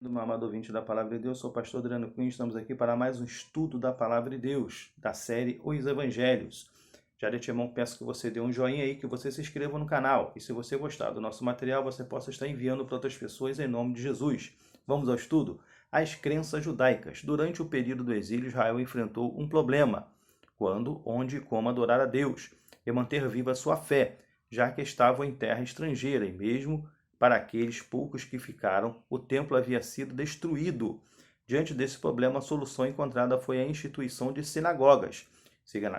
Do meu amado ouvinte da Palavra de Deus, sou o pastor Adriano Cunha, estamos aqui para mais um estudo da Palavra de Deus, da série Os Evangelhos. Já de antemão peço que você dê um joinha aí, que você se inscreva no canal, e se você gostar do nosso material, você possa estar enviando para outras pessoas em nome de Jesus. Vamos ao estudo? As crenças judaicas. Durante o período do exílio, Israel enfrentou um problema, quando, onde e como adorar a Deus, e manter viva a sua fé, já que estavam em terra estrangeira, e mesmo para aqueles poucos que ficaram, o templo havia sido destruído. Diante desse problema, a solução encontrada foi a instituição de sinagogas.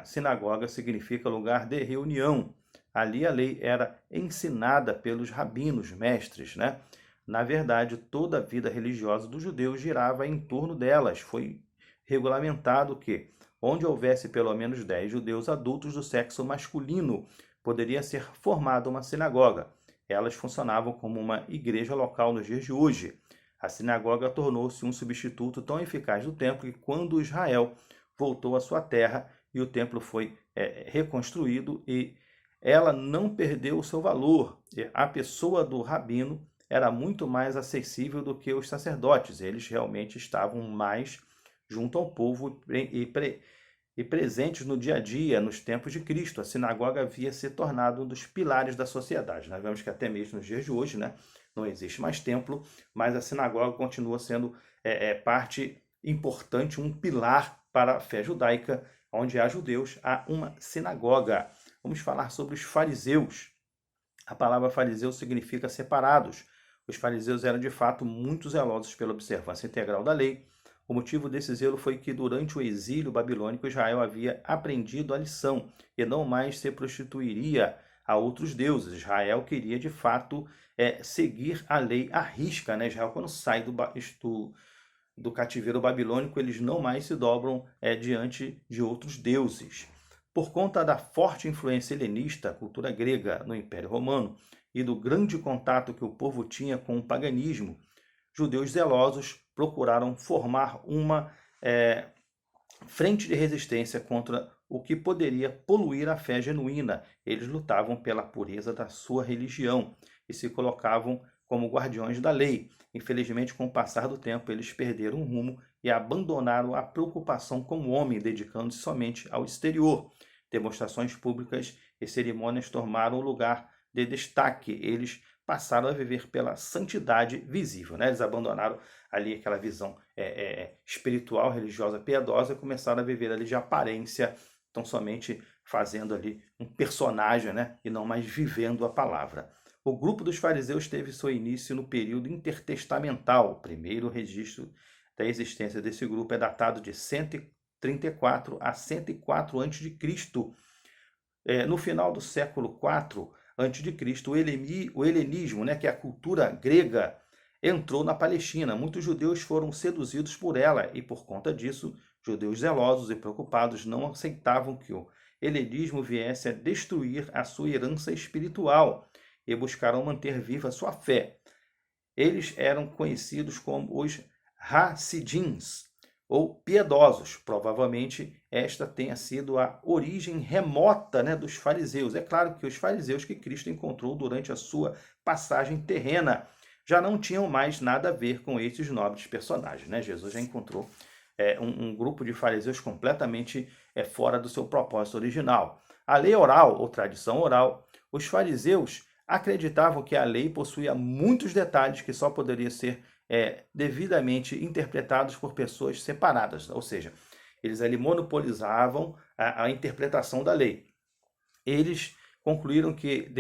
Sinagoga significa lugar de reunião. Ali a lei era ensinada pelos rabinos, mestres, né? Na verdade, toda a vida religiosa dos judeus girava em torno delas. Foi regulamentado que, onde houvesse pelo menos 10 judeus adultos do sexo masculino, poderia ser formada uma sinagoga. Elas funcionavam como uma igreja local nos dias de hoje. A sinagoga tornou-se um substituto tão eficaz do templo que, quando Israel voltou à sua terra e o templo foi reconstruído, e ela não perdeu o seu valor. A pessoa do rabino era muito mais acessível do que os sacerdotes. Eles realmente estavam mais junto ao povo e presentes no dia a dia, nos tempos de Cristo. A sinagoga havia se tornado um dos pilares da sociedade. Nós vemos que até mesmo nos dias de hoje, né, não existe mais templo, mas a sinagoga continua sendo parte importante, um pilar para a fé judaica. Onde há judeus, há uma sinagoga. Vamos falar sobre os fariseus. A palavra fariseu significa separados. Os fariseus eram de fato muito zelosos pela observância integral da lei. O motivo desse zelo foi que, durante o exílio babilônico, Israel havia aprendido a lição e não mais se prostituiria a outros deuses. Israel queria, de fato, seguir a lei à risca. Né? Israel, quando sai do cativeiro babilônico, eles não mais se dobram diante de outros deuses. Por conta da forte influência helenista, cultura grega, no Império Romano, e do grande contato que o povo tinha com o paganismo, judeus zelosos procuraram formar uma frente de resistência contra o que poderia poluir a fé genuína. Eles lutavam pela pureza da sua religião e se colocavam como guardiões da lei. Infelizmente, com o passar do tempo, eles perderam o rumo e abandonaram a preocupação com o homem, dedicando-se somente ao exterior. Demonstrações públicas e cerimônias tomaram o lugar de destaque. Eles passaram a viver pela santidade visível. Né? Eles abandonaram ali aquela visão espiritual, religiosa, piedosa, e começaram a viver ali de aparência, tão somente fazendo ali um personagem, né? E não mais vivendo a palavra. O grupo dos fariseus teve seu início no período intertestamental. O primeiro registro da existência desse grupo é datado de 134 a 104 a.C. No final do século IV a.C., o helenismo, né, que é a cultura grega, entrou na Palestina. Muitos judeus foram seduzidos por ela e, por conta disso, judeus zelosos e preocupados não aceitavam que o helenismo viesse a destruir a sua herança espiritual e buscaram manter viva a sua fé. Eles eram conhecidos como os Hassidins, ou piedosos. Provavelmente esta tenha sido a origem remota, né, dos fariseus. É claro que os fariseus que Cristo encontrou durante a sua passagem terrena já não tinham mais nada a ver com esses nobres personagens. Né? Jesus já encontrou um grupo de fariseus completamente fora do seu propósito original. A lei oral, ou tradição oral, os fariseus acreditavam que a lei possuía muitos detalhes que só poderiam ser devidamente interpretados por pessoas separadas, ou seja, eles ali monopolizavam a interpretação da lei. Eles concluíram que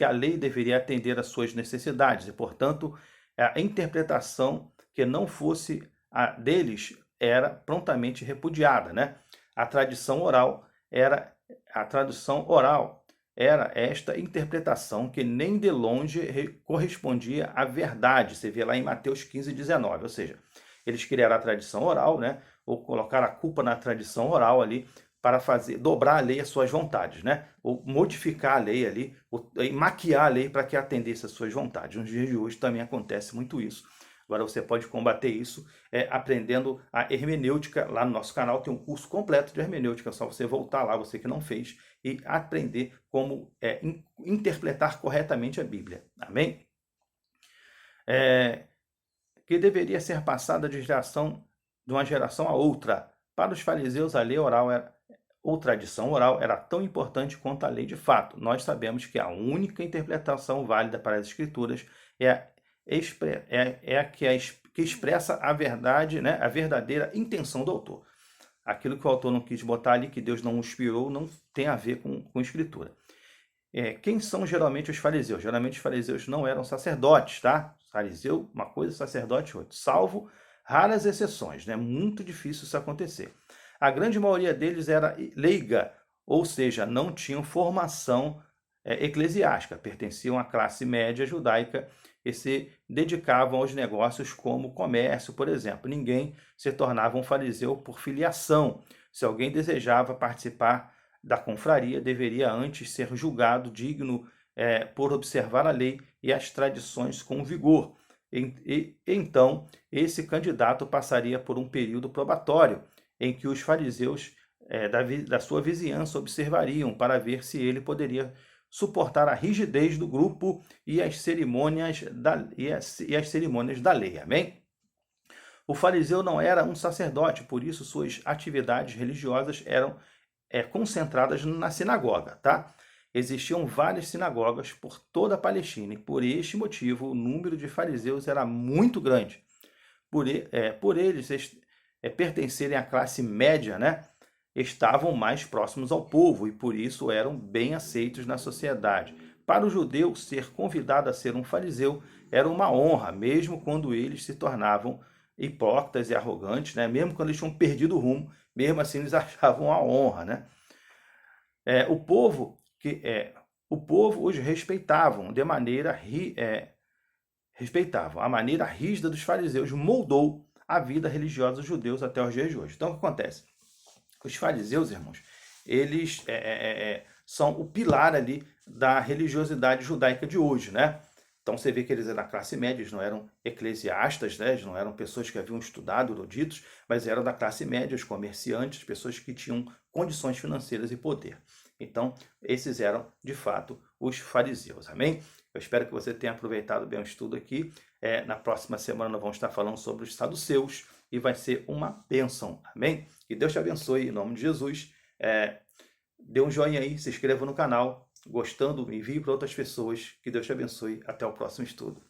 a lei deveria atender às suas necessidades e, portanto, a interpretação que não fosse a deles era prontamente repudiada, né? A tradição oral era esta interpretação que nem de longe correspondia à verdade. Você vê lá em Mateus 15:19, ou seja, eles criaram a tradição oral, né? Ou colocaram a culpa na tradição oral ali para dobrar a lei às suas vontades, né? Ou modificar a lei ali, e maquiar a lei para que atendesse às suas vontades. Nos dias de hoje também acontece muito isso. Agora você pode combater isso aprendendo a hermenêutica. Lá no nosso canal tem um curso completo de hermenêutica, é só você voltar lá, você que não fez, e aprender como interpretar corretamente a Bíblia. Amém? que deveria ser passada de uma geração a outra. Para os fariseus, a lei oral ou tradição oral era tão importante quanto a lei de fato. Nós sabemos que a única interpretação válida para as Escrituras é a que expressa a verdade, né, a verdadeira intenção do autor. Aquilo que o autor não quis botar ali, que Deus não o inspirou, não tem a ver com Escritura. Quem são geralmente os fariseus? Geralmente os fariseus não eram sacerdotes, tá? Fariseu, uma coisa, sacerdote, outra. Salvo raras exceções, né? Muito difícil isso acontecer. A grande maioria deles era leiga, ou seja, não tinham formação eclesiástica, pertenciam à classe média judaica e se dedicavam aos negócios como comércio, por exemplo. Ninguém se tornava um fariseu por filiação. Se alguém desejava participar da confraria, deveria antes ser julgado digno por observar a lei e as tradições com vigor. Então, esse candidato passaria por um período probatório, em que os fariseus da sua vizinhança observariam para ver se ele poderia suportar a rigidez do grupo e as cerimônias da lei. Amém? O fariseu não era um sacerdote, por isso suas atividades religiosas eram concentradas na sinagoga, tá? Existiam várias sinagogas por toda a Palestina e por este motivo o número de fariseus era muito grande. Por eles pertencerem à classe média, né, estavam mais próximos ao povo e por isso eram bem aceitos na sociedade. Para o judeu, ser convidado a ser um fariseu era uma honra, mesmo quando eles se tornavam hipócritas e arrogantes, né? Mesmo quando eles tinham perdido o rumo, mesmo assim eles achavam a honra, né? O povo os respeitavam de maneira respeitavam. A maneira rígida dos fariseus moldou a vida religiosa dos judeus até os dias de hoje. Então, o que acontece? Os fariseus, irmãos, eles são o pilar ali da religiosidade judaica de hoje, né? Então, você vê que eles eram da classe média, eles não eram eclesiastas, né? Eles não eram pessoas que haviam estudado, eruditos, mas eram da classe média, os comerciantes, pessoas que tinham condições financeiras e poder. Então, esses eram, de fato, os fariseus. Amém? Eu espero que você tenha aproveitado bem o estudo aqui. Na próxima semana nós vamos estar falando sobre os saduceus e vai ser uma bênção. Amém? Que Deus te abençoe em nome de Jesus. Dê um joinha aí, se inscreva no canal. Gostando, envie para outras pessoas. Que Deus te abençoe. Até o próximo estudo.